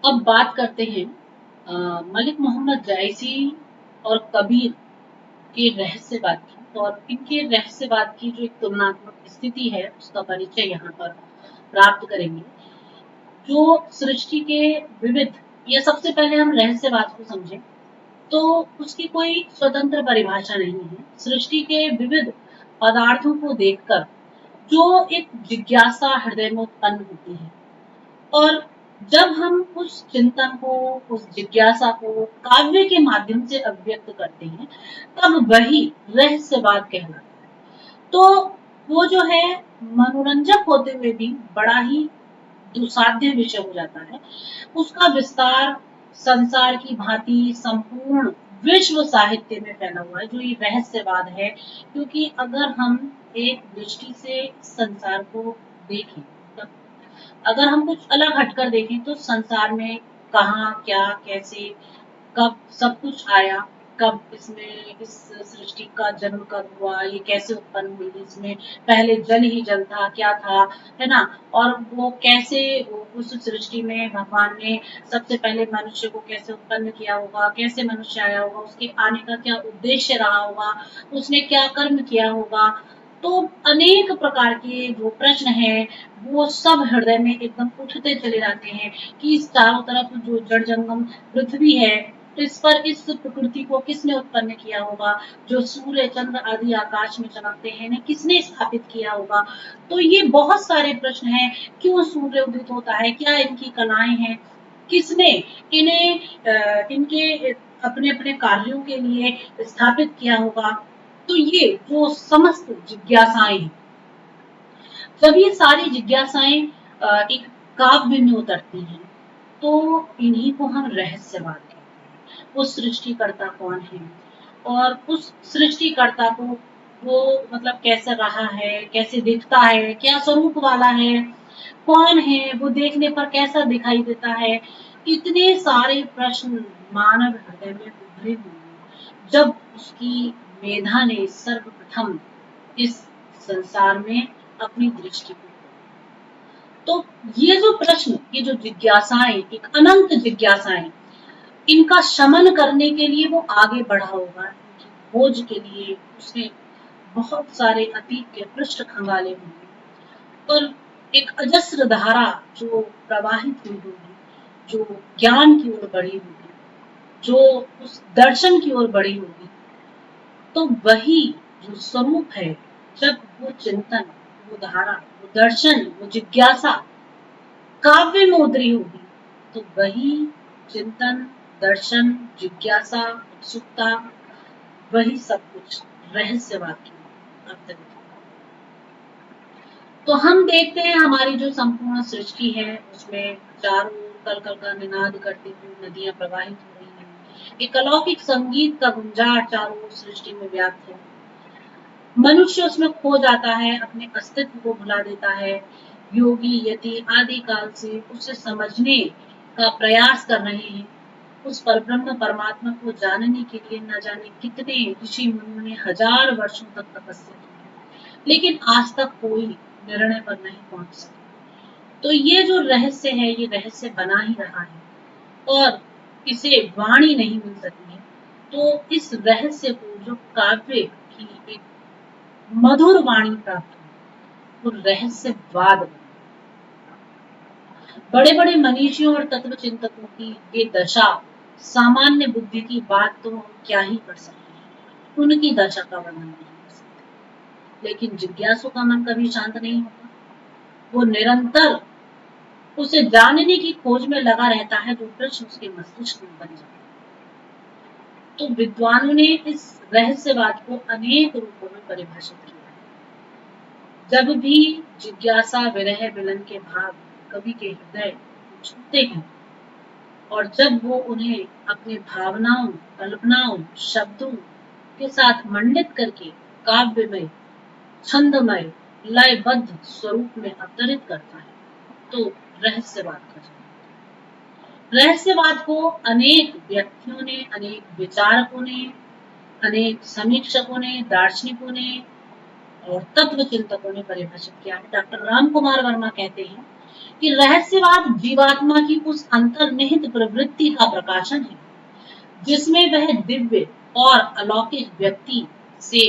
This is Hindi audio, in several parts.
अब बात करते हैं मलिक मोहम्मद जायसी और कबीर के रहस्यवाद की। और इनके रहस्यवाद की जो एक तुलनात्मक स्थिति है उसका परिचय यहाँ पर प्राप्त करेंगे। जो सृष्टि के विविध, या सबसे पहले हम रहस्यवाद को समझें तो उसकी कोई स्वतंत्र परिभाषा नहीं है। सृष्टि के विविध पदार्थों को देखकर जो एक जिज्ञासा हृदय में उत्पन्न होती है, और जब हम उस चिंतन को, उस जिज्ञासा को काव्य के माध्यम से अभिव्यक्त करते हैं, तब वही रहस्यवाद कहलाता है। तो वो जो है मनोरंजक होते हुए भी बड़ा ही दुसाध्य विषय हो जाता है। उसका विस्तार संसार की भांति संपूर्ण विश्व साहित्य में फैला हुआ है, जो ये रहस्यवाद है। क्योंकि अगर हम एक दृष्टि से संसार को देखें, अगर हम कुछ अलग हटकर देखें तो संसार में कहाँ क्या कैसे कब सब कुछ आया, कब इसमें इस सृष्टि का जन्म कब हुआ, ये कैसे उत्पन्न हुई, इसमें पहले जल ही जल था क्या था, है ना। और वो कैसे उस सृष्टि में भगवान ने सबसे पहले मनुष्य को कैसे उत्पन्न किया होगा, कैसे मनुष्य आया होगा, उसके आने का क्या उद्देश्य रहा होगा, उसने क्या कर्म किया होगा। तो अनेक प्रकार के जो प्रश्न हैं वो सब हृदय में एकदम उठते चले जाते हैं कि इस चारों तरफ जो जड़ जंगम पृथ्वी है, तो इस पर इस प्रकृति को किसने उत्पन्न किया होगा, जो सूर्य चंद्र आदि आकाश में चमकते हैं इन्हें किसने स्थापित किया होगा। तो ये बहुत सारे प्रश्न हैं। क्यों सूर्य उदित होता है, क्या इनकी कलाएं हैं, किसने इन्हें इनके अपने अपने कार्यों के लिए स्थापित किया होगा। तो ये जो समस्त जिज्ञासाएं हैं, जब ये सारी जिज्ञासाएं एक काव्य में उतरती हैं तो इन्हीं को हम रहस्यवाद कहते हैं। वो सृष्टिकर्ता कौन है, और उस सृष्टिकर्ता को वो मतलब कैसा रहा है, कैसे दिखता है, क्या स्वरूप वाला है, कौन है वो, देखने पर कैसा दिखाई देता है। इतने सारे प्रश्न मानव हृदय में उभरे हुए हैं जब उसकी मेधा ने सर्वप्रथम इस संसार में अपनी दृष्टि को। तो ये जो प्रश्न, ये जो जिज्ञासाएं, एक अनंत जिज्ञासाएं, इनका शमन करने के लिए वो आगे बढ़ा होगा। इनकी खोज के लिए उसने बहुत सारे अतीत के पृष्ठ खंगाले होंगे, और एक अजस्र धारा जो प्रवाहित हुई होगी, जो ज्ञान की ओर बढ़ी होगी, जो उस दर्शन की ओर बढ़ी होगी। तो वही जो स्वरूप है, जब वो चिंतन, वो धारा, वो दर्शन, वो जिज्ञासा काव्य में उतरी होगी, तो वही चिंतन, दर्शन, जिज्ञासा, उत्सुकता, वही सब कुछ रहस्यवाद की अंतर्गत होगा। तो हम देखते हैं हमारी जो संपूर्ण सृष्टि है उसमें चारों ओर कल कल का निनाद करती हुई नदियां प्रवाहित हो रही हैं। एक अलौकिक संगीत का गुंजार चारों ओर सृष्टि में व्याप्त है। मनुष्य उसमें खो जाता है, अपने अस्तित्व को भुला देता है। योगी यति आदि काल से उसे समझने का प्रयास कर रहे हैं। उस परब्रह्म परमात्मा को जानने के लिए न जाने कितने ऋषि मुनियों ने हजार वर्षों तक तपस्या की, लेकिन आज तक कोई निर्णय पर नहीं पहुंच सके। तो ये जो रहस्य है, ये रहस्य बना ही रहा है, और इसे वाणी नहीं मिल सकी है। तो इस रहस्य को जो काव्य की एक मधुर वाणी प्राप्त हुई, वो रहस्यवाद बना। बड़े बड़े मनीषियों और तत्व चिंतकों की ये दशा सामान्य बुद्धि की बात तो हम क्या ही कर सकते हैं, उनकी दशा का वर्णन नहीं कर सकते। लेकिन जिज्ञासु का मन कभी शांत नहीं होता, वो निरंतर उसे जानने की खोज में लगा रहता है, जो प्रश्न उसके मस्तिष्क में बन जाता है। तो विद्वानों ने इस रहस्यवाद को अनेक रूपों में परिभाषित किया है। जब भी जिज्ञासा, विरह, मिलन के भाव कवि के हृदय को छूते हैं, और जब वो उन्हें अपनी भावनाओं, कल्पनाओं, शब्दों के साथ मंडित करके काव्यमय, छंदमय, लयबद्ध स्वरूप में अवतरित करता है, तो रहस्यवाद का जन्म। रहस्यवाद को अनेक व्यक्तियों ने, अनेक विचारकों ने, अनेक समीक्षकों ने, दार्शनिकों ने और तत्व चिंतकों ने परिभाषित किया है। डॉक्टर राम कुमार वर्मा कहते हैं कि रहस्यवाद जीवात्मा की उस अंतर्निहित प्रवृत्ति का प्रकाशन है जिसमें वह दिव्य और अलौकिक व्यक्ति से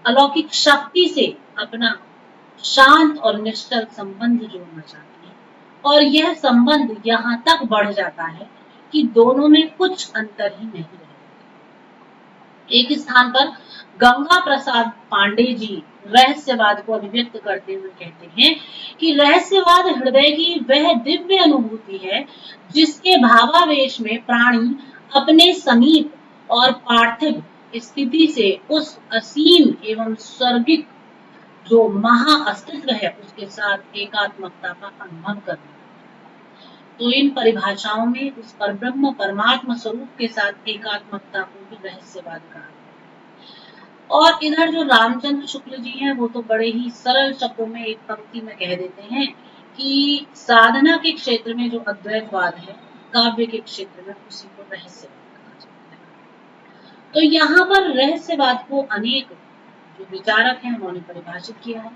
अलौकिक शक्ति से अपना शांत और निश्चल संबंध जोड़ना चाहती है, और यह संबंध यहाँ तक बढ़ जाता है कि दोनों में कुछ अंतर ही नहीं रहता। एक स्थान पर गंगा प्रसाद पांडे जी रहस्यवाद को अभिव्यक्त करते हुए कहते हैं कि रहस्यवाद हृदय की वह दिव्य अनुभूति है जिसके भावावेश में प्राणी अपने समीप और पार्थिव स्थिति से उस असीम एवं स्वर्गिक जो महा अस्तित्व है उसके साथ एकात्मकता का अनुभव करना। तो इन परिभाषाओं में उस परब्रह्म परमात्मा स्वरूप के साथ एकात्मकता को भी रहस्यवाद कहा है। और इधर जो रामचंद्र शुक्ल जी हैं वो तो बड़े ही सरल शब्दों में एक पंक्ति में कह देते हैं कि साधना के क्षेत्र में जो अद्वैतवाद है, काव्य के क्षेत्र में उसी को रहस्यवाद कहा जाता है। तो यहाँ पर रहस्यवाद को अनेक जो विचारक हैं उन्होंने परिभाषित किया है।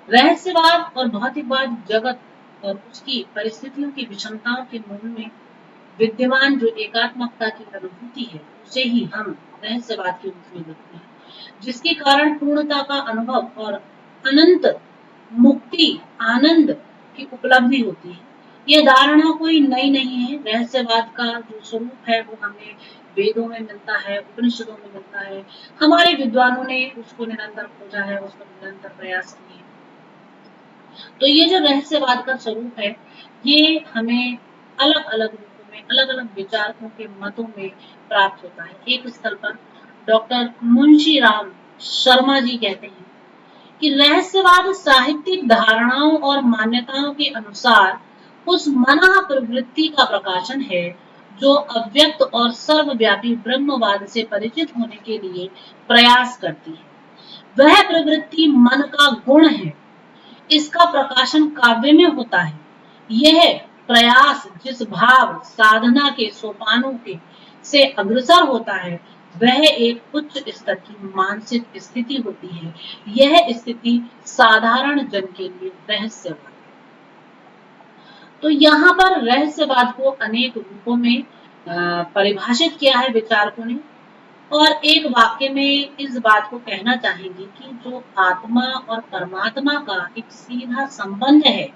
रहस्यवाद और भौतिकवाद जगत और उसकी परिस्थितियों की विषमताओं के मूल में विद्यमान जो एकात्मकता की अनुभूति है उसे ही हम रहस्यवाद के रूप में देखते हैं, जिसके कारण पूर्णता का अनुभव और अनंत मुक्ति आनंद की उपलब्धि होती है। यह धारणा कोई नई नहीं है। रहस्यवाद का जो स्वरूप है वो हमें वेदों में मिलता है, उपनिषदों में मिलता है। हमारे विद्वानों ने उसको निरंतर खोजा है, उस पर निरंतर प्रयास किए। तो ये जो रहस्यवाद का स्वरूप है ये हमें अलग अलग रूपों में अलग अलग विचारकों के मतों में प्राप्त होता है। एक स्थल पर डॉक्टर मुंशी राम शर्मा जी कहते हैं कि रहस्यवाद साहित्यिक धारणाओं और मान्यताओं के अनुसार उस मना प्रवृत्ति का प्रकाशन है जो अव्यक्त और सर्वव्यापी ब्रह्मवाद से परिचित होने के लिए प्रयास करती है। वह प्रवृत्ति मन का गुण है। इसका प्रकाशन काव्य में होता है। यह प्रयास जिस भाव साधना के सोपानों के से अग्रसर होता है वह एक उच्च स्तर की मानसिक स्थिति होती है। यह स्थिति साधारण जन के लिए रहस्यवाद। तो यहाँ पर रहस्यवाद को अनेक रूपों में परिभाषित किया है विचारकों ने, और एक वाक्य में इस बात को कहना चाहेंगे कि जो आत्मा और परमात्मा का एक सीधा संबंध है,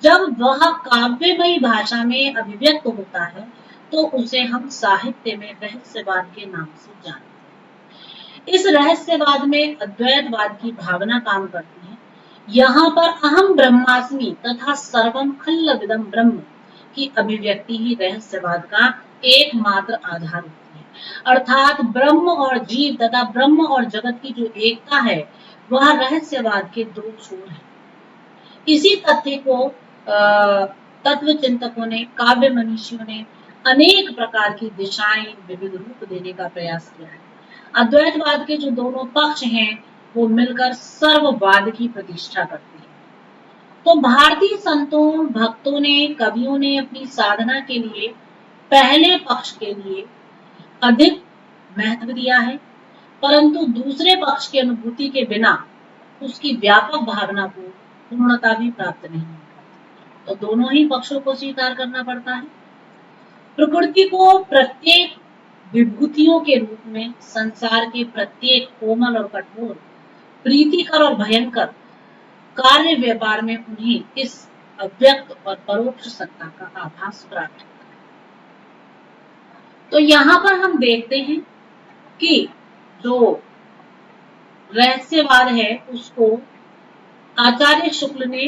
जब वह काव्यमयी भाषा में अभिव्यक्त होता है तो उसे हम साहित्य में रहस्यवाद के नाम से जानते हैं। इस रहस्यवाद में अद्वैतवाद की भावना काम करती है। यहाँ पर अहम ब्रह्मास्मि तथा सर्वम खल्लविदं ब्रह्म की अभिव्यक्ति ही रहस्यवाद का एकमात्र आधार होती है। अर्थात ब्रह्म और जीव तथा ब्रह्म और जगत की जो एकता है वह रहस्यवाद के दो छोर है। इसी तथ्य को तत्व चिंतकों ने, काव्य मनीषियों ने अनेक प्रकार की दिशाएं, विविध रूप देने का प्रयास किया है। अद्वैतवाद के जो दोनों पक्ष हैं वो मिलकर सर्ववाद की प्रतिष्ठा करते हैं। तो भारतीय संतों, भक्तों ने, कवियों ने अपनी साधना के लिए पहले पक्ष के लिए अधिक महत्व दिया है, परंतु दूसरे पक्ष की अनुभूति के बिना उसकी व्यापक भावना को पूर्णता भी प्राप्त नहीं होती। तो दोनों ही पक्षों को स्वीकार करना पड़ता है। प्रकृति को प्रत्येक विभूतियों के रूप में, संसार के प्रत्येक कोमल और कठोर, प्रीतिकर और भयंकर कार्य व्यापार में उन्हें इस अव्यक्त और परोक्ष सत्ता का आभास प्राप्त होता है। तो यहाँ पर हम देखते हैं कि जो रहस्यवाद है उसको आचार्य शुक्ल ने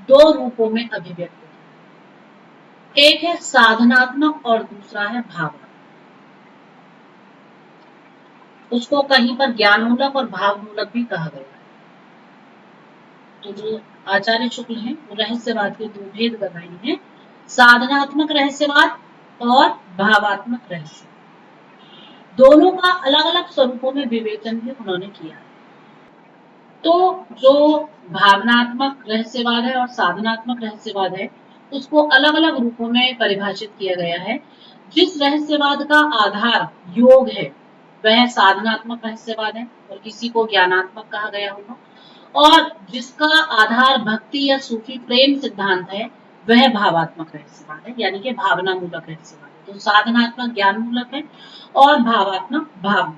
दो रूपों में अभिव्यक्त किया। एक है साधनात्मक और दूसरा है भावात्मक। उसको कहीं पर ज्ञानमूलक और भावमूलक भी कहा गया है। तो जो आचार्य शुक्ल हैं वो रहस्यवाद के दो भेद बताए हैं, साधनात्मक रहस्यवाद और भावात्मक रहस्यवाद। दोनों का अलग अलग स्वरूपों में विवेचन भी उन्होंने किया है। तो जो भावनात्मक रहस्यवाद है और साधनात्मक रहस्यवाद है उसको अलग अलग रूपों में परिभाषित किया गया है। जिस रहस्यवाद का आधार योग है वह साधनात्मक रहस्यवाद है और किसी को ज्ञानात्मक कहा गया होगा। और जिसका आधार भक्ति या सूफी प्रेम सिद्धांत है वह भावात्मक रहस्यवाद है, यानी कि भावना मूलक रहस्यवाद है। तो साधनात्मक ज्ञान मूलक है और भावात्मक भाव।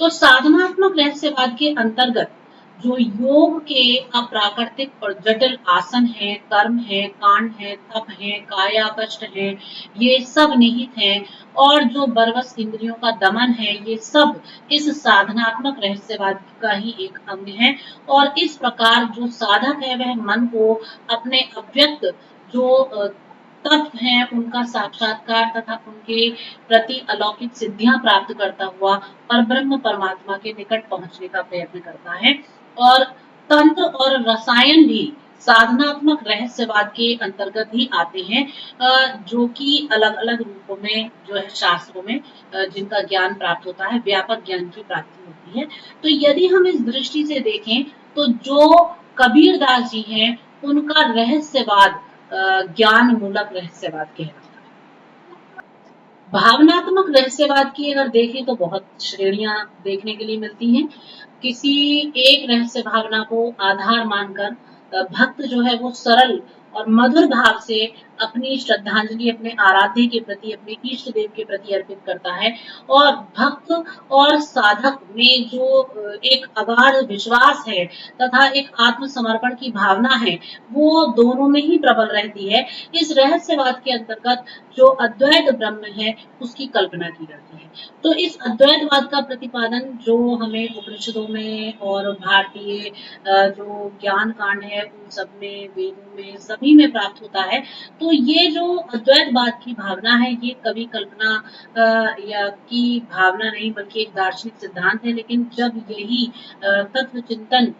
तो साधनात्मक रहस्यवाद के अंतर्गत जो योग के अप्राकृतिक और जटिल आसन है, कर्म है, कांड है, तप है, काया कष्ट है, ये सब निहित है। और जो बरबस इंद्रियों का दमन है, ये सब इस साधनात्मक रहस्यवाद का ही एक अंग है। और इस प्रकार जो साधक है वह मन को अपने अव्यक्त जो तत्व हैं उनका साक्षात्कार तथा उनके प्रति अलौकिक सिद्धियां प्राप्त करता हुआ परब्रह्म परमात्मा के निकट पहुंचने का प्रयत्न करता है। और तंत्र और रसायन भी साधनात्मक रहस्यवाद के अंतर्गत ही आते हैं, जो कि अलग अलग रूपों में जो है शास्त्रों में जिनका ज्ञान प्राप्त होता है, व्यापक ज्ञान की प्राप्ति होती है। तो यदि हम इस दृष्टि से देखें तो जो कबीरदास जी हैं उनका रहस्यवाद ज्ञान मूलक रहस्यवाद कहलाता है। भावनात्मक रहस्यवाद की अगर देखें तो बहुत श्रेणियां देखने के लिए मिलती हैं। किसी एक रहस्य भावना को आधार मानकर भक्त जो है वो सरल और मधुर भाव से अपनी श्रद्धांजलि अपने आराध्य के प्रति, अपने इष्ट देव के प्रति अर्पित करता है। और भक्त और साधक में जो एक अगाध विश्वास है तथा एक आत्मसमर्पण की भावना है, वो दोनों में ही प्रबल रहती है। इस रहस्यवाद के अंतर्गत जो अद्वैत ब्रह्म है उसकी कल्पना की जाती है। तो इस अद्वैतवाद का प्रतिपादन जो हमें उपनिषदों में और भारतीय जो ज्ञान कांड है उन सब में, वेदों में, सभी में प्राप्त होता है। तो ये जो अद्वैतवाद की भावना है ये कभी कल्पना या की भावना नहीं बल्कि एक दार्शनिक सिद्धांत है। लेकिन जब यही तत्व चिंतन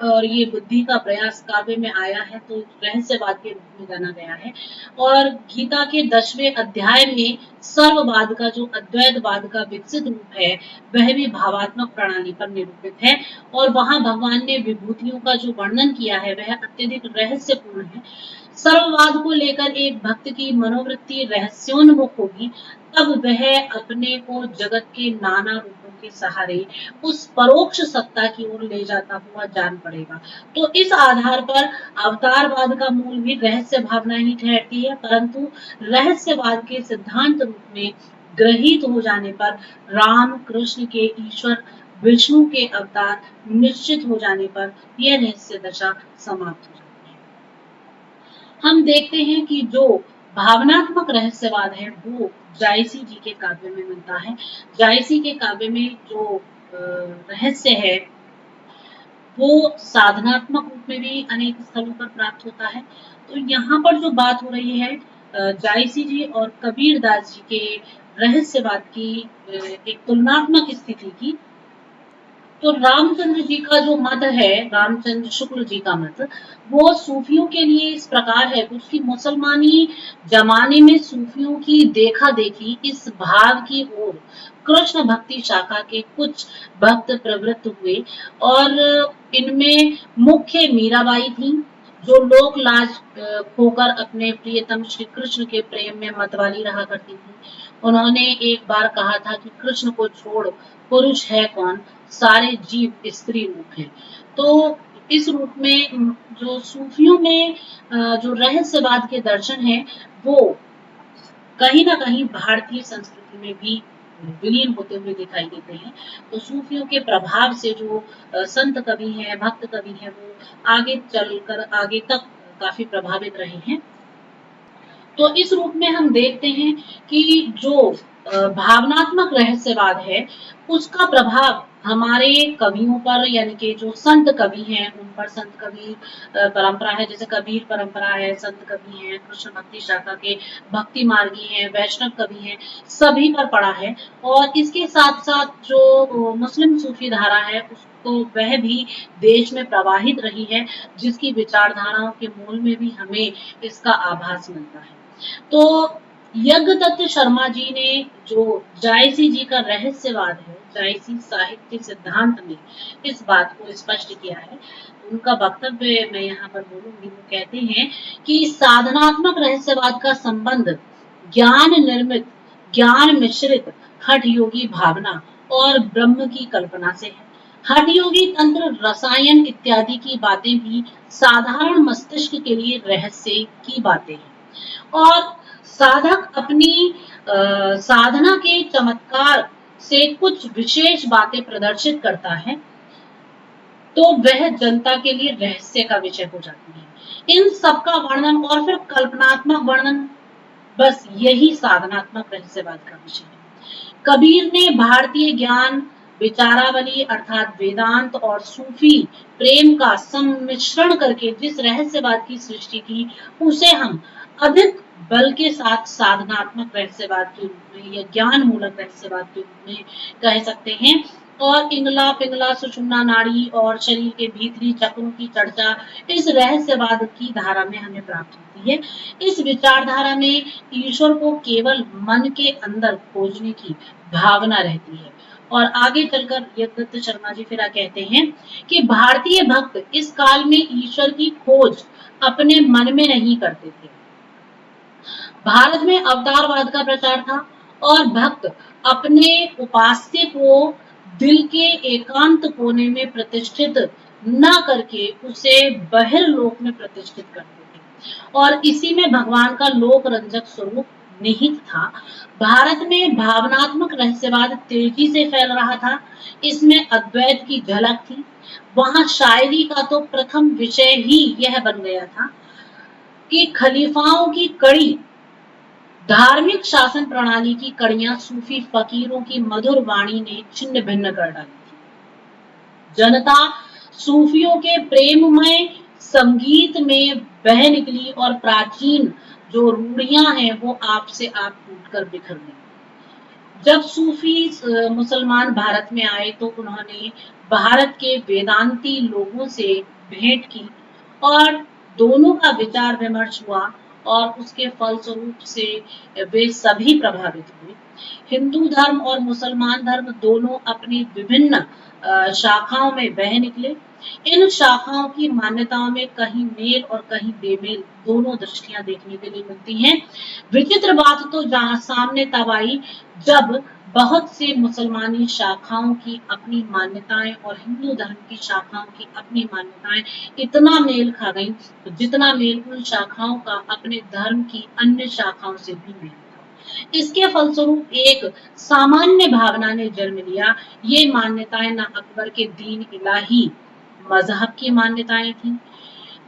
और ये बुद्धि का प्रयास काव्य में आया है तो रहस्यवाद के रूप में जाना गया है। और गीता के 10वें अध्याय में सर्ववाद का जो अद्वैतवाद का विकसित रूप है वह भी भावात्मक प्रणाली पर निरूपित है। और वहां भगवान ने विभूतियों का जो वर्णन किया है वह अत्यधिक रहस्यपूर्ण है। सर्ववाद को लेकर एक भक्त की मनोवृत्ति रहस्योन्मुख होगी तब वह अपने को जगत के नाना रूपों के सहारे उस परोक्ष सत्ता की ओर ले जाता हुआ जान पड़ेगा। तो इस आधार पर अवतारवाद का मूल भी रहस्य भावना ही ठहरती है, परंतु रहस्यवाद के सिद्धांत रूप में ग्रहित हो जाने पर राम कृष्ण के ईश्वर विष्णु के अवतार निश्चित हो जाने पर यह रहस्य दशा समाप्त हो जाती है। हम देखते हैं कि जो भावनात्मक रहस्यवाद है वो जायसी जी के काव्य में मिलता है। जायसी के काव्य में जो रहस्य है वो साधनात्मक रूप में भी अनेक स्थलों पर प्राप्त होता है। तो यहाँ पर जो बात हो रही है जायसी जी और कबीरदास जी के रहस्यवाद की एक तुलनात्मक स्थिति की, तो रामचंद्र जी का जो मत है, रामचंद्र शुक्ल जी का मत, वो सूफियों के लिए इस प्रकार है कि मुसलमानी जमाने में सूफियों की देखा देखी इस भाव की ओर कृष्ण भक्ति शाखा के कुछ भक्त प्रवृत्त हुए। और इनमें मुख्य मीराबाई थी जो लोक लाज खोकर अपने प्रियतम श्री कृष्ण के प्रेम में मतवाली रहा करती थी। उन्होंने एक बार कहा था कि कृष्ण को छोड़ पुरुष है कौन, सारे जीव स्त्री रूप है। तो इस रूप में जो सूफियों में जो रहस्यवाद के दर्शन है वो कहीं ना कहीं भारतीय संस्कृति में भी विलीन होते हुए दिखाई देते हैं। तो सूफियों के प्रभाव से जो संत कवि हैं, भक्त कवि हैं, वो आगे चलकर आगे तक काफी प्रभावित रहे हैं। तो इस रूप में हम देखते हैं कि जो भावनात्मक रहस्यवाद है उसका प्रभाव हमारे कवियों पर, यानी कि जो संत कवि हैं उन पर, संत कवि परंपरा है जैसे कबीर परंपरा है, संत कवि हैं, कृष्ण भक्ति शाखा के भक्ति मार्गी हैं, वैष्णव कवि हैं, सभी पर पड़ा है। और इसके साथ साथ जो मुस्लिम सूफी धारा है उसको वह भी देश में प्रवाहित रही है, जिसकी विचारधाराओं के मूल में भी हमें इसका आभास मिलता है। तो यज्ञदत्त शर्मा जी ने जो जायसी जी का रहस्यवाद है, जायसी साहित्य सिद्धांत में इस बात को स्पष्ट किया है। उनका वक्तव्य मैं यहाँ पर बोलूंगी। वो कहते हैं कि साधनात्मक रहस्यवाद का संबंध ज्ञान निर्मित, ज्ञान मिश्रित हठ योगी भावना और ब्रह्म की कल्पना से है। हठ योगी तंत्र, रसायन इत्यादि की बातें भी साधारण मस्तिष्क के लिए रहस्य की बातें हैं। और साधक अपनी साधना के चमत्कार से कुछ विशेष बातें प्रदर्शित करता है तो वह जनता के लिए रहस्य का विषय हो जाती है। इन सब का वर्णन और फिर कल्पनात्मक वर्णन, बस यही साधनात्मक रहस्यवाद का विषय है। कबीर ने भारतीय ज्ञान विचारावली अर्थात वेदांत और सूफी प्रेम का सम्मिश्रण करके जिस रहस्यवाद की सृष्टि की, उसे हम अधिक बल के साथ साधनात्मक रहस्यवाद के रूप में या ज्ञान मूलक रहस्यवाद के रूप में कह सकते हैं। और इंगला पिंगला सुषुम्ना नाड़ी और शरीर के भीतरी चक्रों की चर्चा इस रहस्यवाद की धारा में हमें प्राप्त होती है। इस विचारधारा में ईश्वर को केवल मन के अंदर खोजने की भावना रहती है। और आगे चलकर यदत्त शर्मा जी फिर कहते हैं कि भारतीय भक्त इस काल में ईश्वर की खोज अपने मन में नहीं करते थे। भारत में अवतारवाद का प्रचार था और भक्त अपने उपास्य को दिल के एकांत कोने में प्रतिष्ठित न करके उसे बहिर्लोक में प्रतिष्ठित करते थे और इसी में भगवान का लोक रंजक स्वरूप निहित था। भारत में भावनात्मक रहस्यवाद तेजी से फैल रहा था। इसमें अद्वैत की झलक थी। वहां शायरी का तो प्रथम विषय ही यह बन गया था कि खलीफाओं की कड़ी धार्मिक शासन प्रणाली की कड़ियां सूफी फकीरों की मधुर वाणी ने छिन्न भिन्न कर डाली थी। जनता सूफियों के प्रेममय संगीत में बह निकली और प्राचीन जो रूढ़ियां हैं वो आपसे आप टूटकर बिखर गई। जब सूफी मुसलमान भारत में आए तो उन्होंने भारत के वेदांती लोगों से भेंट की और दोनों का विचार विमर्श हुआ और उसके फलस्वरूप से वे सभी प्रभावित हुए। हिंदू धर्म और मुसलमान धर्म दोनों अपनी विभिन्न शाखाओं में बह निकले। इन शाखाओं की मान्यताओं में कहीं मेल और कहीं बेमेल दोनों दृष्टियां देखने के लिए मिलती हैं। विचित्र बात तो जहां सामने तब आई जब बहुत से मुसलमानी शाखाओं की अपनी मान्यताएं और हिंदू धर्म की शाखाओं की अपनी मान्यताएं इतना मेल खा गई जितना मेल उन शाखाओं का अपने धर्म की अन्य शाखाओं से भी मेल था। इसके फलस्वरूप एक सामान्य भावना ने जन्म लिया। ये मान्यताएं न अकबर के दीन इलाही मजहब की मान्यताएं थी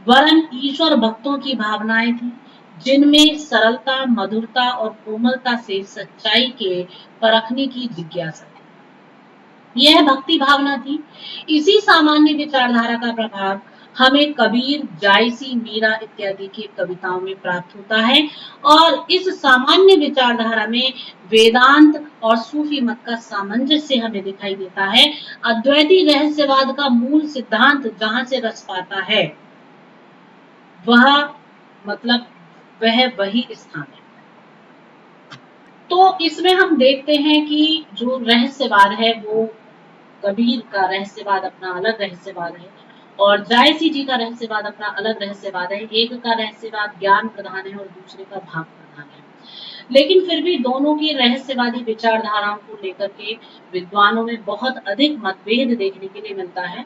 वरन ईश्वर भक्तों की भावनाएं थी जिनमें सरलता, मधुरता और कोमलता से सच्चाई के परखने की जिज्ञासा थी। यह भक्ति भावना थी। इसी सामान्य विचारधारा का प्रभाव हमें कबीर, जायसी, मीरा इत्यादि की कविताओं में प्राप्त होता है और इस सामान्य विचारधारा में वेदांत और सूफी मत का सामंजस्य हमें दिखाई देता है। अद्वैती रहस्यवाद का मूल सिद्धांत जहां से रस पाता है वह मतलब वह वही स्थान है। तो इसमें हम देखते हैं कि जो रहस्यवाद है वो कबीर का रहस्यवाद अपना अलग रहस्यवाद है और जायसी जी का रहस्यवाद अपना अलग रहस्यवाद है। एक का रहस्यवाद ज्ञान प्रधान है और दूसरे का भाव प्रधान है। लेकिन फिर भी दोनों की रहस्यवादी विचारधाराओं को लेकर के विद्वानों में बहुत अधिक मतभेद देखने के लिए मिलता है।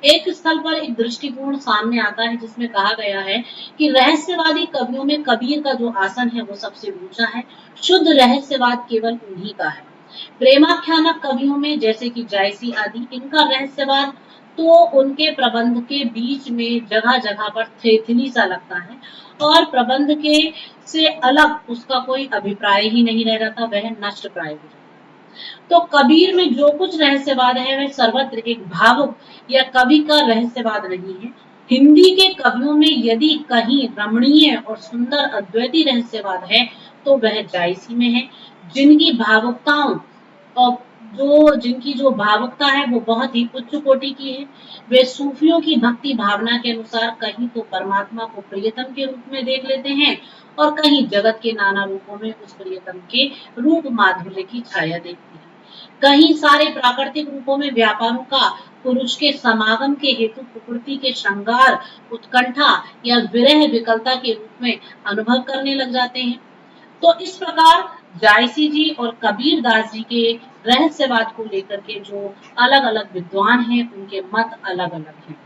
एक स्थल पर एक दृष्टिकोण सामने आता है जिसमें कहा गया है कि रहस्यवादी कवियों में कबीर का जो आसन है वो सबसे ऊंचा है। शुद्ध रहस्यवाद केवल उन्हीं का है। प्रेमाख्यानक कवियों में जैसे कि जायसी आदि, इनका रहस्यवाद तो उनके प्रबंध के बीच में जगह जगह पर थेथली सा लगता है और प्रबंध के से अलग उसका कोई अभिप्राय ही नहीं रह जाता, वह नष्ट प्राय हो जाता। तो कबीर में जो कुछ रहस्यवाद है वह सर्वत्र एक भावुक या कवि का रहस्यवाद नहीं है। हिंदी के कवियों में यदि कहीं रमणीय और सुंदर अद्वैती रहस्यवाद है तो वह जायसी में है, जिनकी भावुकताओं और जिनकी जो भावुकता है वो बहुत ही उच्च कोटि की है। वे सूफियों की भक्ति भावना के अनुसार कहीं तो परमात्मा को प्रियतम के रूप में देख लेते हैं और कहीं जगत के नाना रूपों में उस प्रियतम के रूप माधुर्य की छाया देखते हैं। कहीं सारे प्राकृतिक रूपों में व्यापारों का पुरुष के समागम के हेतु प्रकृति के श्रृंगार, उत्कंठा या विरह विकलता के रूप में अनुभव करने लग जाते हैं। तो इस प्रकार जायसी जी और कबीर दास जी के रहस्यवाद को लेकर के जो अलग अलग विद्वान हैं उनके मत अलग अलग हैं,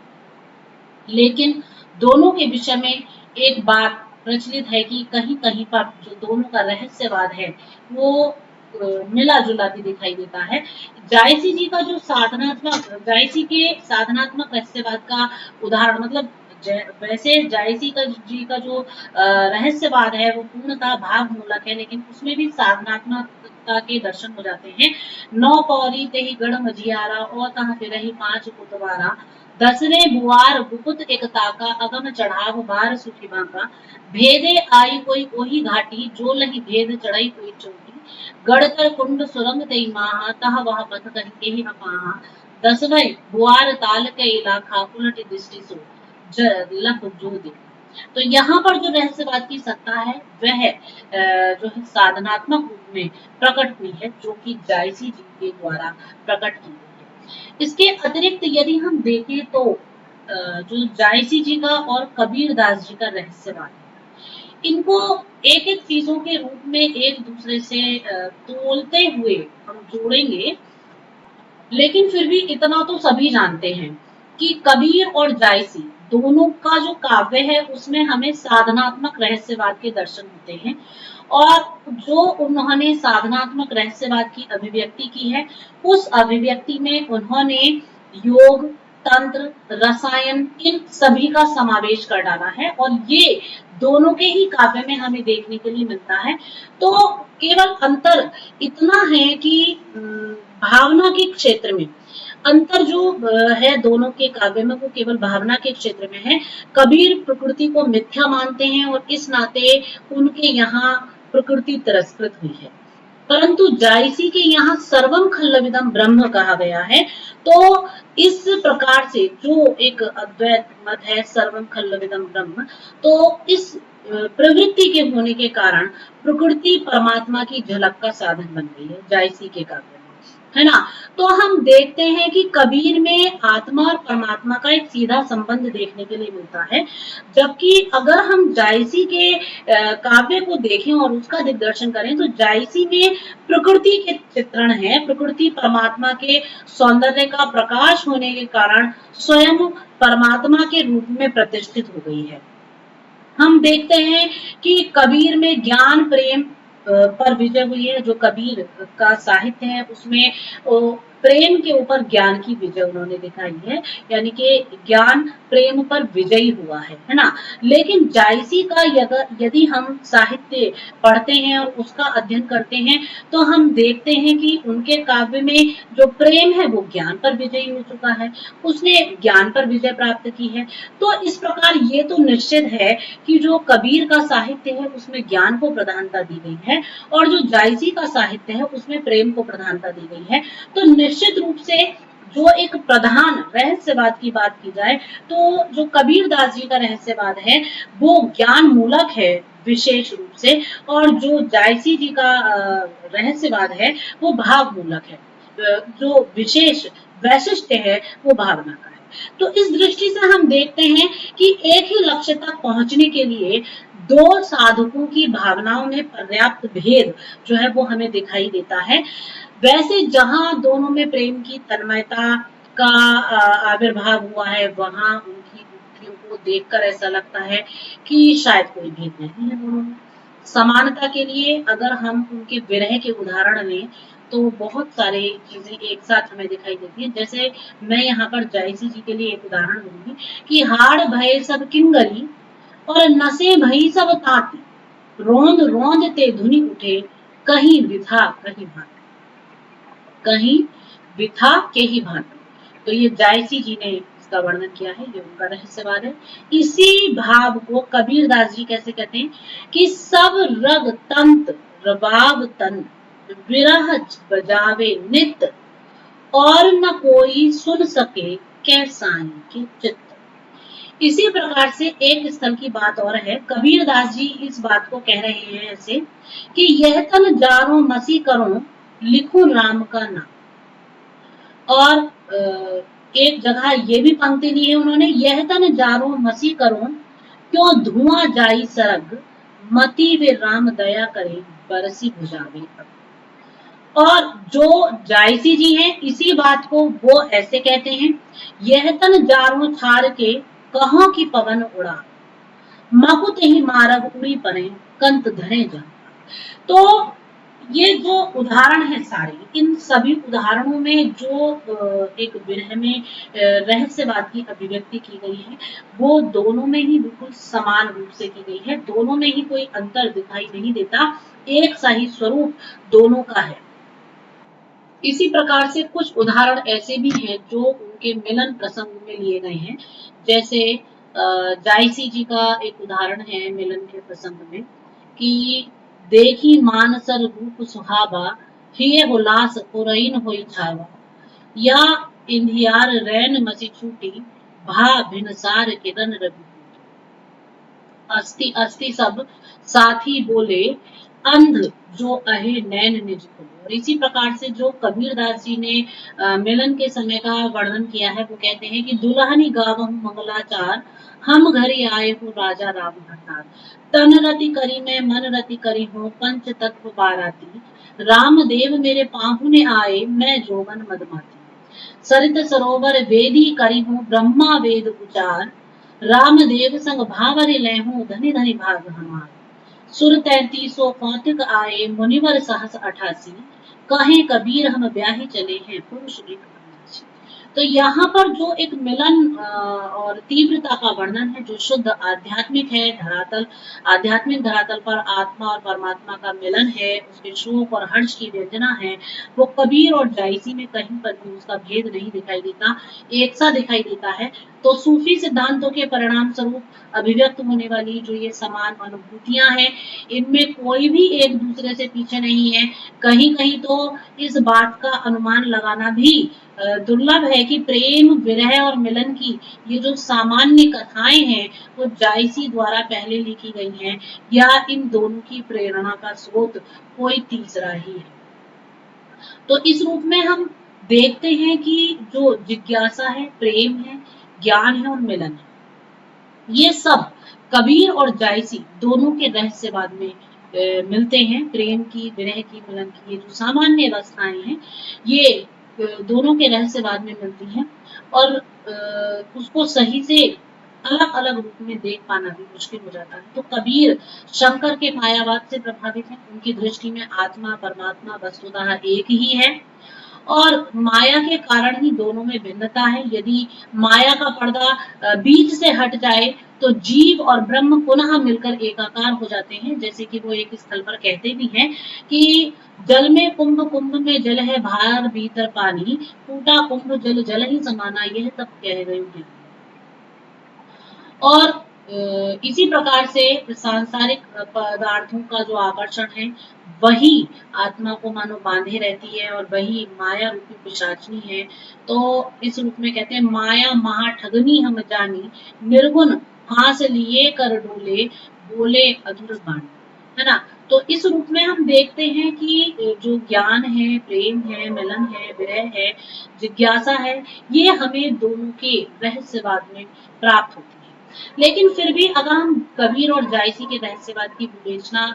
लेकिन दोनों के विषय में एक बात प्रचलित है कि कहीं कहीं पर जो दोनों का रहस्यवाद है वो मिला जुला भी दिखाई देता है। जायसी के साधनात्मक रहस्यवाद का उदाहरण मतलब वैसे जायसी का जी का जो रहस्यवाद है वो पूर्णतः भाव मूलक है, लेकिन उसमें भी साधनात्मकता के दर्शन हो जाते हैं। नौ पौरी ते ही गढ़ मझियारा और तहाँ फिर ही पांच कुतवारा, दसरे बुआर गुपुत एक ताका अगम चढ़ाव बार सुखी बांका, भेदे आई कोई ओही घाटी जो लही भेद चढ़ई कोई चोटी, गढ़कर कुंड सुरंग तई माहा तह वह पथ कही के ही अपाहा, दसवें बुआर ताल के इलाका उलट दृष्टि सो लख जो दे। तो यहाँ पर जो रहस्यवाद की सत्ता है वह जो है साधनात्मक रूप में प्रकट हुई है, जो कि जायसी जी के द्वारा प्रकट की गई है। इसके अतिरिक्त यदि हम देखें तो जो जायसी जी का और कबीर दास जी का रहस्यवाद है, इनको एक एक चीजों के रूप में एक दूसरे से तोलते हुए हम जोड़ेंगे, लेकिन फिर भी इतना तो सभी जानते हैं कि कबीर और जायसी दोनों का जो काव्य है उसमें हमें साधनात्मक रहस्यवाद के दर्शन होते हैं, और जो उन्होंने साधनात्मक रहस्यवाद की अभिव्यक्ति की है उस अभिव्यक्ति में उन्होंने योग, तंत्र, रसायन इन सभी का समावेश कर डाला है, और ये दोनों के ही काव्य में हमें देखने के लिए मिलता है। तो केवल अंतर इतना है कि भावना के क्षेत्र में अंतर जो है दोनों के काव्य में वो केवल भावना के क्षेत्र में है। कबीर प्रकृति को मिथ्या मानते हैं और इस नाते उनके यहाँ प्रकृति तिरस्कृत हुई है, परंतु जायसी के यहाँ सर्वम खल्लविदम ब्रह्म कहा गया है। तो इस प्रकार से जो एक अद्वैत मत है सर्वम खल्लविदम ब्रह्म, तो इस प्रवृत्ति के होने के कारण प्रकृति परमात्मा की झलक का साधन बन गई है जायसी के काव्य में, है ना। तो हम देखते हैं कि कबीर में आत्मा और परमात्मा का एक सीधा संबंध देखने के लिए मिलता है, जबकि अगर हम जायसी के काव्य को देखें और उसका दिग्दर्शन करें तो जायसी में प्रकृति के चित्रण है, प्रकृति परमात्मा के सौंदर्य का प्रकाश होने के कारण स्वयं परमात्मा के रूप में प्रतिष्ठित हो गई है। हम देखते हैं कि कबीर में ज्ञान प्रेम पर विजय हुई है। जो कबीर का साहित्य है उसमें प्रेम के ऊपर ज्ञान की विजय उन्होंने दिखाई है, यानी कि ज्ञान प्रेम पर विजयी हुआ है ना। लेकिन जायसी का यदि हम साहित्य पढ़ते हैं और उसका अध्ययन करते हैं तो हम देखते हैं कि उनके काव्य में जो प्रेम है वो ज्ञान पर विजयी हो चुका है, उसने ज्ञान पर विजय प्राप्त की है। तो इस प्रकार ये तो निश्चित है कि जो कबीर का साहित्य है उसमें ज्ञान को प्रधानता दी गई है और जो जायसी का साहित्य है उसमें प्रेम को प्रधानता दी गई है। तो निश्चित रूप से जो एक प्रधान रहस्यवाद की बात की जाए तो जो कबीर दास जी का रहस्यवाद है वो ज्ञान मूलक है विशेष रूप से, और जो जायसी जी का रहस्यवाद है वो भाव मूलक है, जो विशेष वैशिष्ट्य है वो भावना का है। तो इस दृष्टि से हम देखते हैं कि एक ही लक्ष्य तक पहुंचने के लिए दो साधकों की भावनाओं में पर्याप्त भेद जो है वो हमें दिखाई देता है। वैसे जहां दोनों में प्रेम की तन्मयता का आविर्भाव हुआ है वहां उनकी युक्तियों को देखकर ऐसा लगता है कि शायद कोई भेद नहीं है दोनों में। समानता के लिए अगर हम उनके विरह के उदाहरण लें तो बहुत सारे चीजें एक साथ हमें दिखाई देती है। जैसे मैं यहाँ पर जायसी जी के लिए एक उदाहरण दूंगी कि हाड़ भय सब किंगरी और नशे भई सब ताती, रोंद रोंद ते धुनी उठे कहीं विथा कहीं भांति, कहीं विथा के ही भांति। तो ये जायसी जी ने इसका वर्णन किया है, ये उनका रहस्यवाद है। इसी भाव को कबीर दास जी कैसे कहते हैं कि सब रग तंत रबाब तन विरह बजावे नित और न कोई सुन सके कैसाई के चित्त। इसी प्रकार से एक स्थल की बात और है, कबीर दास जी इस बात को कह रहे हैं ऐसे कि यह तन जारो मसी करो लिखो राम का नाम, और एक जगह ये भी पंक्ति ली है उन्होंने, यह तन जारो मसी करो क्यों धुआं जाई सरग मती वे राम दया करे बरसी बुझावे। और जो जायसी जी हैं इसी बात को वो ऐसे कहते हैं, यह तन जारो छार के कहाँ की पवन उड़ा, मकुत ही मारग उड़ी परे कंत धरे जा। तो ये जो उदाहरण है सारे, इन सभी उदाहरणों में जो एक विरह में रहस्यवाद की अभिव्यक्ति की गई है, वो दोनों में ही बिल्कुल समान रूप से की गई है, दोनों में ही कोई अंतर दिखाई नहीं देता, एक सा ही स्वरूप दोनों का है। इसी प्रकार से कुछ उदाहरण ऐसे भी हैं जो उनके मिलन प्रसंग में लिए गए हैं, जैसे जायसी जी का एक उदाहरण है मिलन के प्रसंग में कि देखी मानसर रूप सुहावा, हिय उल्लास पुरैन होई छावा, या इंधियार रैन मसी छूटी, भा भिनसार किरण रवि, अस्थि अस्थि सब साथी बोले, अंध जो अहे नैन निज खोले। और इसी प्रकार से जो कबीरदास जी ने मिलन के समय का वर्णन किया है, वो कहते हैं कि दुल्हनी गावहु मंगलाचार, हम घरी आए हो राजा राम भरतार, तन रति करी में मन रति करी हो पंच तत्व बाराती, राम देव मेरे पाहुने आए मैं जोगन मदमाती, सरित सरोवर वेदी करी हूँ ब्रह्मा वेद उचार, राम देव संग भावरे लहू धनि धनि भाग हमार, सुर 3300 कौतिक आए मुनिवर सहस 88, कहे कबीर हम ब्याही चले हैं पुरुष एक 89। तो यहाँ पर जो एक मिलन और तीव्रता का वर्णन है, जो शुद्ध आध्यात्मिक है, धरातल आध्यात्मिक धरातल पर आत्मा और परमात्मा का मिलन है, उसके शोक और हर्ष की व्यंजना है, वो कबीर और जायसी में कहीं पर भी उसका भेद नहीं दिखाई देता, एक सा दिखाई देता है। तो सूफी सिद्धांतों के परिणाम स्वरूप अभिव्यक्त होने वाली जो ये समान अनुभूतियां हैं, इनमें कोई भी एक दूसरे से पीछे नहीं है। कहीं कहीं तो इस बात का अनुमान लगाना भी दुर्लभ है कि प्रेम विरह और मिलन की ये जो सामान्य कथाएं हैं, वो जायसी द्वारा पहले लिखी गई हैं, या इन दोनों की प्रेरणा का स्रोत कोई तीसरा ही है। तो इस रूप में हम देखते हैं कि जो जिज्ञासा है, प्रेम है, ज्ञान है और मिलन है, ये सब कबीर और जायसी दोनों के रहस्यवाद में मिलते हैं। प्रेम की, विरह की, मिलन की ये जो सामान्य अवस्थाएं हैं, ये दोनों के रहस्यवाद में मिलती हैं, और उसको सही से अलग अलग रूप में देख पाना भी मुश्किल हो जाता है। तो कबीर शंकर के मायावाद से प्रभावित है, उनकी दृष्टि में आत्मा परमात्मा वस्तुतः एक ही है, और माया के कारण ही दोनों में भिन्नता है। यदि माया का पर्दा बीच से हट जाए तो जीव और ब्रह्म पुनः मिलकर एकाकार हो जाते हैं, जैसे कि वो एक स्थल पर कहते भी हैं कि जल में कुंभ, कुंभ में जल है भार भीतर पानी, टूटा कुंभ जल जल ही समाना, यह तब कह गए हैं। और इसी प्रकार से सांसारिक पदार्थों का जो आकर्षण है, वही आत्मा को मानो बांधे रहती है, और वही माया रूपी पिशाचनी है। तो इस रूप में कहते हैं, माया महा ठगनी हम जानी, निर्गुण फांस लिए कर डोले, बोले अधुर बाणी, है ना। तो इस रूप में हम देखते हैं कि जो ज्ञान है, प्रेम है, मिलन है, विरह है, जिज्ञासा है, ये हमें दोनों के रहस्यवाद में प्राप्त होती है। लेकिन फिर भी अगर हम कबीर और जायसी के रहस्यवाद की विवेचना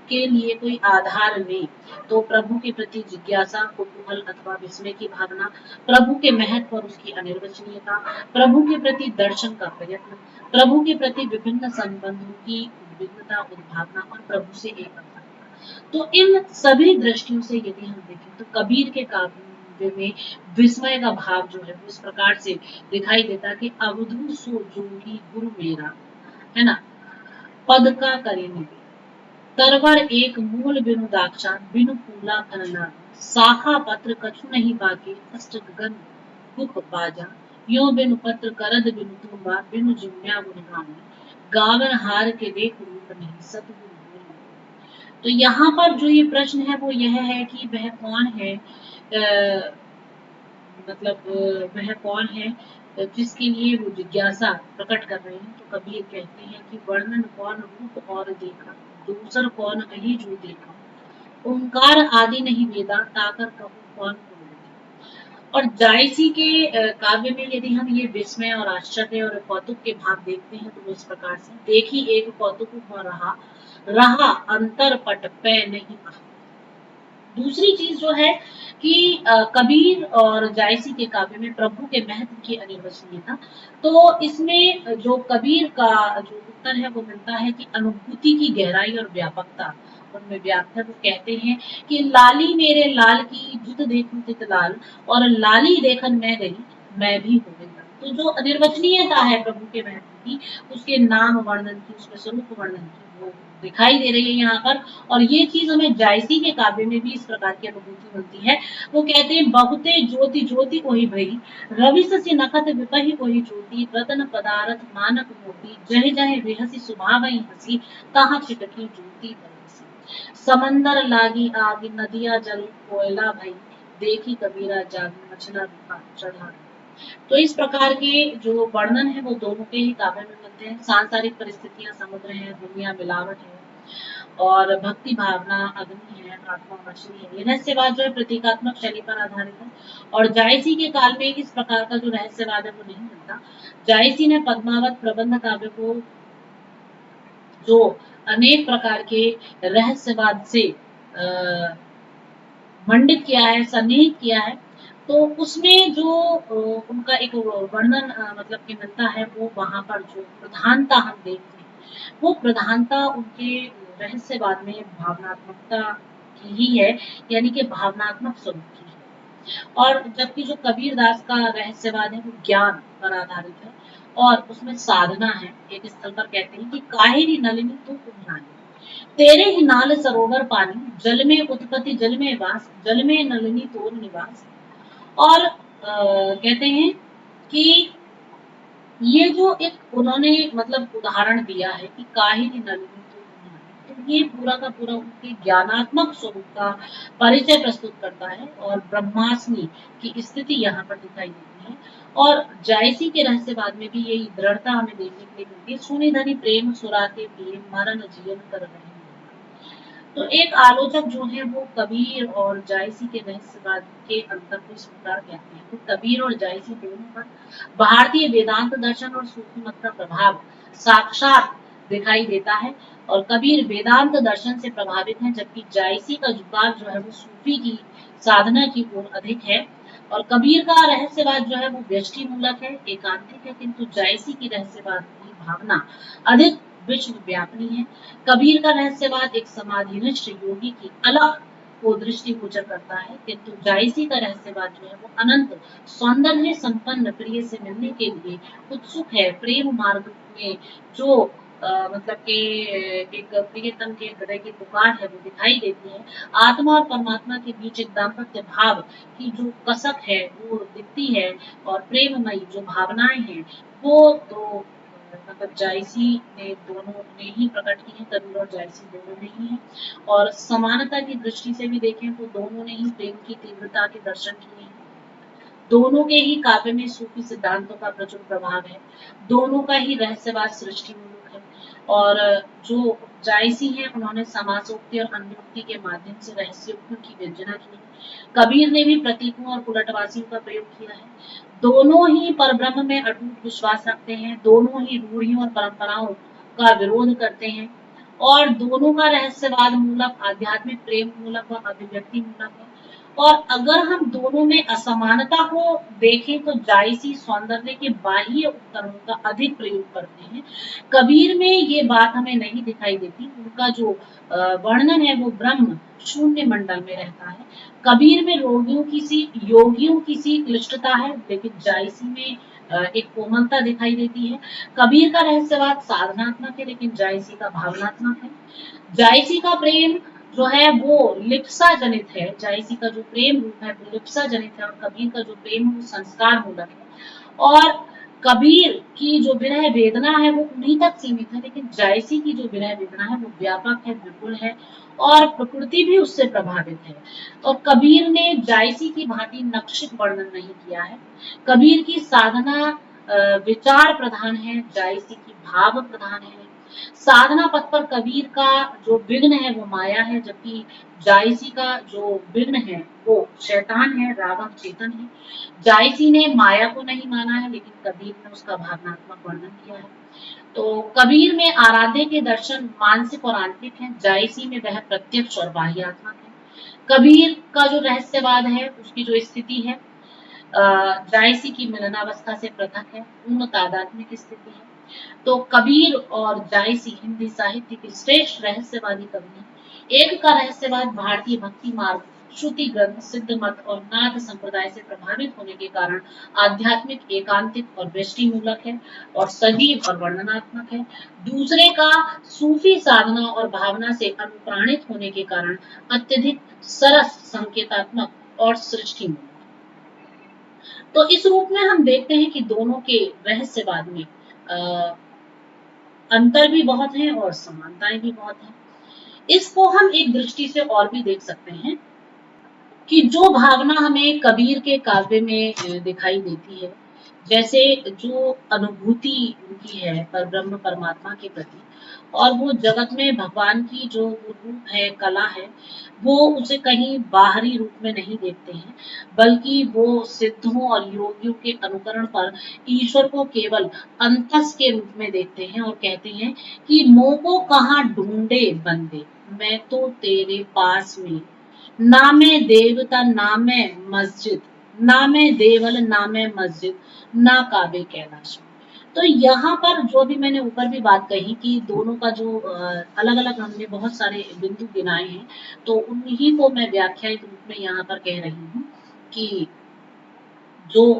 के लिए कोई आधार लें, तो प्रभु के प्रति जिज्ञासा, कुतूहल अथवा विस्मय की भावना, प्रभु के महत्व और उसकी अनिर्वचनीयता, प्रभु के प्रति दर्शन का प्रयत्न, प्रभु के प्रति विभिन्न संबंधों की उद्विग्नता, उद्भावना, और प्रभु से एक, तो इन सभी दृष्टियों से यदि हम देखें तो कबीर के काव्य में विस्मय का भाव जो है, इस प्रकार से दिखाई देता कि अवधूत सो जोगी गुरु मेरा, है ना, पद का करेंगे तरवर एक मूल बिनु दाक्षा, बिनु फूला फलना, शाखा पत्र कछु नहीं बाकी, अष्ट गगन दुख बाजा, यो बिनु पत्र करद बिनु तुम्बा, बिनु जिम्या गुण गामी, गावन हार के देख रूप नहीं सतगुरु। तो यहाँ पर जो ये प्रश्न है वो यह है कि वह कौन है, वह कौन है जिसके लिए वो जिज्ञासा प्रकट कर रहे हैं। तो कबीर कहते हैं कि वर्णन कौन रूप और देखा, दूसर कौन अही जो देखा, ओंकार आदि नहीं वेदा, ताकर कहूँ कौन को देखा। और जायसी के काव्य में यदि हम ये विस्मय और आश्चर्य और कौतुक के भाव देखते हैं, तो वो इस प्रकार से, देखी एक कौतुक हो रहा, रहा अंतर पट पे नहीं कहा। दूसरी चीज जो है कि कबीर और जायसी के काव्य में प्रभु के महत्व की अनिर्वचनीयता। तो इसमें जो कबीर का जो उत्तर है वो मिलता है कि अनुभूति की गहराई और व्यापकता उनमें व्याप्त है। वो कहते हैं कि लाली मेरे लाल की जुत देखूं तित लाल, और लाली देखन मैं गई मैं भी हो गई लाल। तो जो अनिर्वचनीयता है प्रभु के महत्व की, उसके नाम वर्णन की, उसके स्वरूप वर्णन की, वो दिखाई दे रही है यहाँ पर। और ये चीज हमें जायसी के काव्य में भी इस प्रकार की अनुभूति मिलती है। वो कहते हैं बहुते ज्योति ज्योति ओहि भई, रवि सि नखत विपहि ओहि ज्योति, रतन पदारथ मानक मोती, जह जह बेहसी सुभावई हसी, कहाँ छिटकी ज्योति बरसी। समंदर लागी आग नदिया जल कोयला भई, देखी कबीरा जाग मछला रूपा चढ़ा। तो इस प्रकार के जो वर्णन है वो दोनों के ही काव्य में मिलते हैं। सांसारिक परिस्थितियां समुद्र है, दुनिया मिलावट है, और भक्ति भावना अग्नि है, आत्मा मछली है। ये रहस्यवाद जो है प्रतीकात्मक शैली पर आधारित है। और जायसी के काल में इस प्रकार का जो रहस्यवाद है वो नहीं मिलता। जायसी ने पद्मावत प्रबंध काव्य को जो अनेक प्रकार के रहस्यवाद से मंडित किया है, सन्निहित किया है, तो उसमें जो उनका एक वर्णन मतलब कि मिलता है, वो वहां पर जो प्रधानता हम देखते हैं, वो प्रधानता उनके रहस्यवाद में भावनात्मकता की ही है, यानी कि भावनात्मक स्वरूप की है। और जबकि जो कबीरदास का रहस्यवाद है वो ज्ञान पर आधारित है, और उसमें साधना है। एक स्थल पर कहते हैं कि काहिरी नलिनी तू कुम्हानी, तेरे ही नाल सरोवर पानी, जल में उत्पत्ति जल में वास, जल में नलिनी तोर निवास। और कहते हैं कि ये जो एक उन्होंने मतलब उदाहरण दिया है कि काहिनी नलिनी तोर निवास, तो ये पूरा का पूरा उनके ज्ञानात्मक स्वरूप का परिचय प्रस्तुत करता है, और ब्रह्मास्मि की स्थिति यहाँ पर दिखाई देती है। और जायसी के रहस्यवाद में भी यही दृढ़ता हमें देखने के लिए मिलती है। सुनि धनी प्रेम सुराते पिए, मरण जीवन कर रहे हैं। तो एक आलोचक जो है वो कबीर और जायसी के रहस्यवाद के अंतर को इस प्रकार कहते हैं। तो कबीर और जायसी दोनों पर भारतीय वेदांत दर्शन और सूफी मत का प्रभाव साक्षात दिखाई देता है। और कबीर वेदांत दर्शन से प्रभावित है, जबकि जायसी का झुकाव जो है वो सूफी की साधना की ओर अधिक है। और कबीर का रहस्यवाद जो है वो व्यष्टि मूलक है, एकांतिक है, किंतु जायसी की रहस्यवाद की भावना अधिक विश्व व्यापनी है। कबीर का रहस्यवाद एक समाधिनिष्ठ योगी की अलग को दृष्टिगोचर करता है, किंतु जायसी का रहस्यवाद जो है वो अनंत सौंदर्य संपन्न प्रिय से मिलने के लिए उत्सुक है। प्रेम मार्ग में जो मतलब कि एक प्रियतम के हृदय की पुकार है वो दिखाई देती है। आत्मा और परमात्मा के बीच एक दाम्पत्य भाव की जो कसक है वो दिखती है। और प्रेममयी जो भावनाएं हैं वो तो मतलब जायसी ने दोनों ने ही प्रकट की है, कबीर और जायसी दोनों ने ही है। और समानता की दृष्टि से भी देखें तो दोनों ने ही प्रेम की तीव्रता के दर्शन किए हैं। दोनों के ही काव्य में सूफी सिद्धांतों का प्रचुर प्रभाव है। दोनों का ही रहस्यवाद सृष्टि मूलक है। और जो जायसी हैं उन्होंने समासोक्ति और अन्योक्ति के माध्यम से रहस्योक्ति की व्यंजना की है। कबीर ने भी प्रतीकों और उलटवासियों का प्रयोग किया है। दोनों ही परब्रह्म में अटूट विश्वास रखते हैं, दोनों ही रूढ़ियों और परंपराओं का विरोध करते हैं, और दोनों का रहस्यवाद मूलक, आध्यात्मिक प्रेम मूलक और अभिव्यक्ति मूलक है। और अगर हम दोनों में असमानता को देखें तो जायसी सौंदर्य के बाह्य उपकरणों का अधिक प्रयोग करते हैं। कबीर में ये बात हमें नहीं दिखाई देती। उनका जो वर्णन है वो ब्रह्म शून्य मंडल में रहता है। कबीर में योगियों की सी क्लिष्टता है, लेकिन जायसी में एक कोमलता दिखाई देती है। कबीर का रहस्यवाद साधनात्मक है, लेकिन जायसी का भावनात्मक है। जायसी का प्रेम जो है वो लिप्सा जनित है, जायसी का जो प्रेम रूप है वो लिप्सा जनित है, और कबीर का जो प्रेम है वो संस्कार मूलक है। और कबीर की जो विरह वेदना है वो उन्हीं तक सीमित है, लेकिन जायसी की जो विरह वेदना है वो व्यापक है, विपुल है, और प्रकृति भी उससे प्रभावित है। और कबीर ने जायसी की भांति नक्षिक वर्णन नहीं किया है। कबीर की साधना विचार प्रधान है, जायसी की भाव प्रधान है। साधना पथ पर कबीर का जो विघ्न है वो माया है, जबकि जायसी का जो विघ्न है वो शैतान है, रावण चेतन है। जायसी ने माया को नहीं माना है, लेकिन कबीर ने उसका भावनात्मक वर्णन किया है। तो कबीर में आराध्य के दर्शन मानसिक और आंतरिक हैं, जायसी में वह प्रत्यक्ष और बाह्यात्मक है। कबीर का जो रहस्यवाद है उसकी जो स्थिति है जायसी की मिलनावस्था से पृथक है, पूर्ण तादात्म्य स्थिति है। तो कबीर और जायसी हिंदी साहित्य के श्रेष्ठ रहस्यवादी कवि हैं। एक का रहस्यवाद भारतीय भक्ति मार्ग, श्रुति ग्रंथ, सिद्ध मत और नाथ संप्रदाय से प्रभावित होने के कारण आध्यात्मिक, एकांतिक और वृष्टिमूलक है और सजीव और वर्णनात्मक है। दूसरे का सूफी साधना और भावना से अनुप्राणित होने के कारण अत्यधिक सरस, संकेतात्मक और सृष्टिमूलक। तो इस रूप में हम देखते हैं कि दोनों के रहस्यवाद में अंतर भी बहुत है और समानताएं भी बहुत हैं। इसको हम एक दृष्टि से और भी देख सकते हैं कि जो भावना हमें कबीर के काव्य में दिखाई देती है, जैसे जो अनुभूति उनकी है पर ब्रह्म परमात्मा के प्रति, और वो जगत में भगवान की जो रूप है, कला है, वो उसे कहीं बाहरी रूप में नहीं देखते हैं, बल्कि वो सिद्धों और योगियों के अनुकरण पर ईश्वर को केवल अंतस के रूप में देखते हैं और कहते हैं कि मोह को कहाँ ढूंढे बंदे, मैं तो तेरे पास में, ना मैं देवता ना मैं मस्जिद, ना मैं देवल ना मैं मस्जिद, ना काबे कैलाश। तो यहाँ पर जो भी मैंने ऊपर भी बात कही कि दोनों का जो अलग अलग हमने बहुत सारे बिंदु गिनाए हैं, तो उन्हीं को मैं व्याख्यायित रूप में यहाँ पर कह रही हूँ कि जो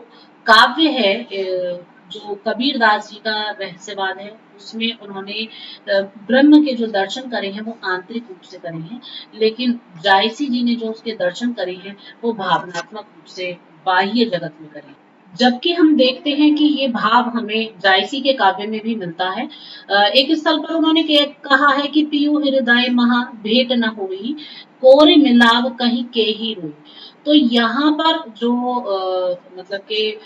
काव्य है जो कबीर दास जी का रहस्यवाद है, उसमें उन्होंने ब्रह्म के जो दर्शन करे हैं वो आंतरिक रूप से करे हैं, लेकिन जायसी जी ने जो उसके दर्शन करे हैं वो भावनात्मक रूप से बाह्य जगत में करे हैं। जबकि हम देखते हैं कि ये भाव हमें जायसी के काव्य में भी मिलता है। एक स्थल पर उन्होंने कहा है कि पियू हृदय महा भेंट न होई, कोरे मिलाव कहीं के ही रोई। तो यहाँ पर जो मतलब कि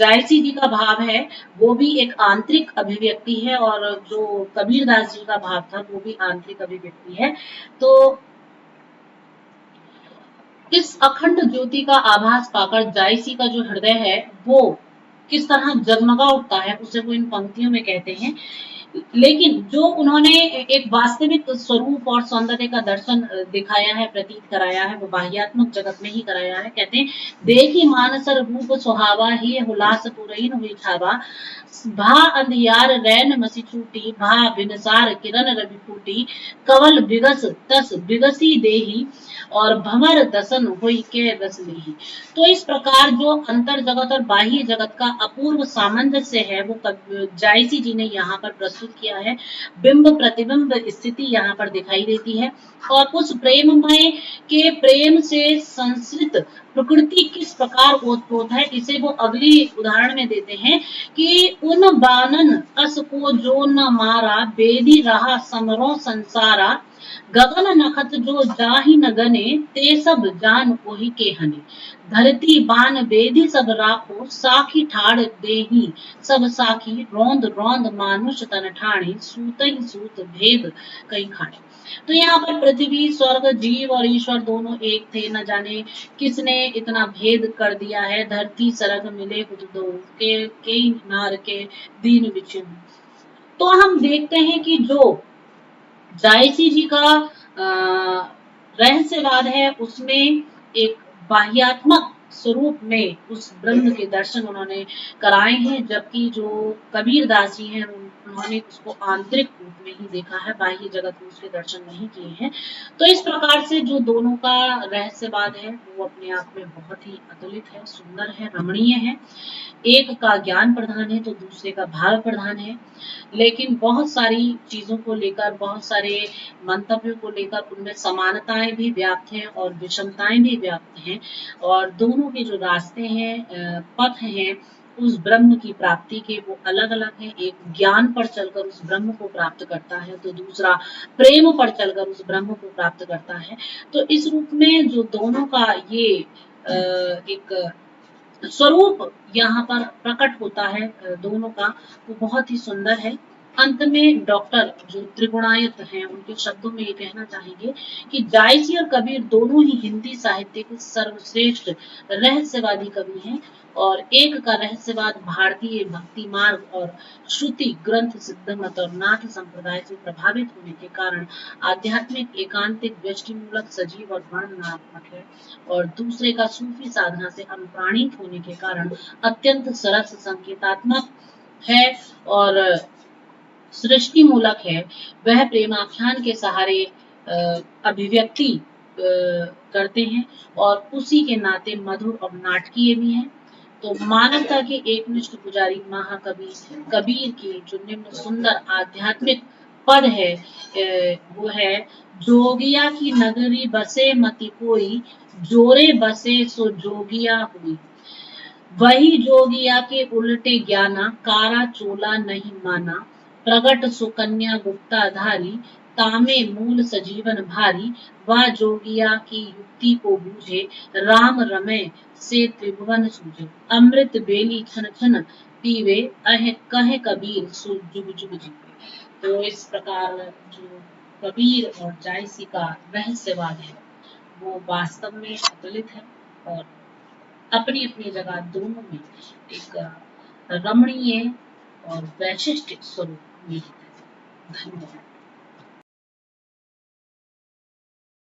जायसी जी का भाव है वो भी एक आंतरिक अभिव्यक्ति है, और जो कबीरदास जी का भाव था वो भी आंतरिक अभिव्यक्ति है। तो इस अखंड ज्योति का आभास पाकर जायसी का जो हृदय है वो किस तरह जगमगा उठता है, उसे वो इन पंक्तियों में कहते हैं। लेकिन जो उन्होंने एक वास्तविक स्वरूप और सौंदर्य का दर्शन दिखाया है, प्रतीत कराया है, वो बाह्यात्मक जगत में ही कराया है। कहते हैं, देखी मानसर रूप सुहावा ही हुलास पुरैन हुई छावा, भा अंधियार रैन मसी छूटी, भा बिनसार किरण रवि फूटी, कवल बिगस तस बिगसी देही, और भंवर दसन हुई के रस लीही। तो इस प्रकार जो अंतर जगत और बाह्य जगत का अपूर्व सामंजस्य है वो जायसी जी ने यहाँ पर प्रस्तुत किया है। बिंब प्रतिबिंब स्थिति यहाँ पर दिखाई देती है, और उस प्रेममय के प्रेम से संस्कृत प्रकृति किस प्रकार ओतप्रोत है, इसे वो अगली उदाहरण में देते हैं कि उन बानन अस को जो न मारा, बेदी रहा समरो संसारा, गगन नखत जो जाहि न गने, ते सब जान ओहि के हने, धरती बान बेदी सब राखो, साखी ठाड़ देही सब साखी, रोंद रोंद मानुष तन ठाणी, सूत ही सूत भेद कई खाने। तो यहाँ पर पृथ्वी, स्वर्ग, जीव और ईश्वर दोनों एक थे, न जाने किसने इतना भेद कर दिया है, धरती सरग मिले कुछ दो के नार के दीन विचिन। तो हम देखते हैं कि जो जायसी जी का रहस्यवाद है उसमें एक बाह्यात्मक स्वरूप में उस ब्रह्म के दर्शन उन्होंने कराए हैं, जबकि जो कबीर दास जी हैं उन्होंने उसको आंतरिक रूप में ही देखा है, बाह्य जगत में उसके दर्शन नहीं किए हैं। तो इस प्रकार से जो दोनों का रहस्यवाद है वो अपने आप में बहुत ही अतुलित है, सुंदर है, रमणीय है। एक का ज्ञान प्रधान है तो दूसरे का भाव प्रधान है, लेकिन बहुत सारी चीजों को लेकर, बहुत सारे मंतव्यों को लेकर उनमें समानताएं भी व्याप्त हैं और विषमताएं भी व्याप्त हैं, और दोनों के जो रास्ते हैं, पथ हैं उस ब्रह्म की प्राप्ति के, वो अलग अलग हैं। एक ज्ञान पर चलकर उस ब्रह्म को प्राप्त करता है तो दूसरा प्रेम पर चलकर उस ब्रह्म को प्राप्त करता है। तो इस रूप में जो दोनों का ये एक स्वरूप यहाँ पर प्रकट होता है दोनों का, वो बहुत ही सुंदर है। अंत में डॉक्टर जो त्रिगुणायत हैं उनके शब्दों में ये कहना चाहेंगे कि जायसी और कबीर दोनों ही हिंदी साहित्य के सर्वश्रेष्ठ रहस्यवादी कवि हैं। और एक का रहस्यवाद भारतीय भक्ति मार्ग और श्रुति ग्रंथ सिद्धमत और नाथ संप्रदाय से प्रभावित होने के कारण आध्यात्मिक एकांतिक दृष्टिमूलक सजीव और वर्णनात्मक है। और दूसरे का सूफी साधना से अनुप्राणित होने के कारण अत्यंत सरस संकेतात्मक है और सृष्टि मूलक है। वह प्रेमाख्यान के सहारे अभिव्यक्ति करते हैं और उसी के नाते मधुर और नाटकीय भी हैं। तो मानवता के एकनिष्ठ पुजारी महाकवि कबीर की जो निम्न सुंदर आध्यात्मिक पद है वो है, जोगिया की नगरी बसे मति कोई, जोरे बसे सो जोगिया हुई। वही जोगिया के उलटे ज्ञाना, कारा चोला नहीं माना, प्रगट सुकन्या गुप्ताधारी, तामे मूल सजीवन भारी, वह जोगिया की युक्ति को बूझे, राम रमय से त्रिभुवन सूझे, अमृत बेली छन छन पीवे, अह कहे कबीर सो जुग जुग जीवे। तो इस प्रकार जो कबीर और जायसी का रहस्यवाद है वो वास्तव में अतुलित है और अपनी अपनी जगह दोनों में एक रमणीय और वैशिष्ट स्वरूप में है। धन्यवाद।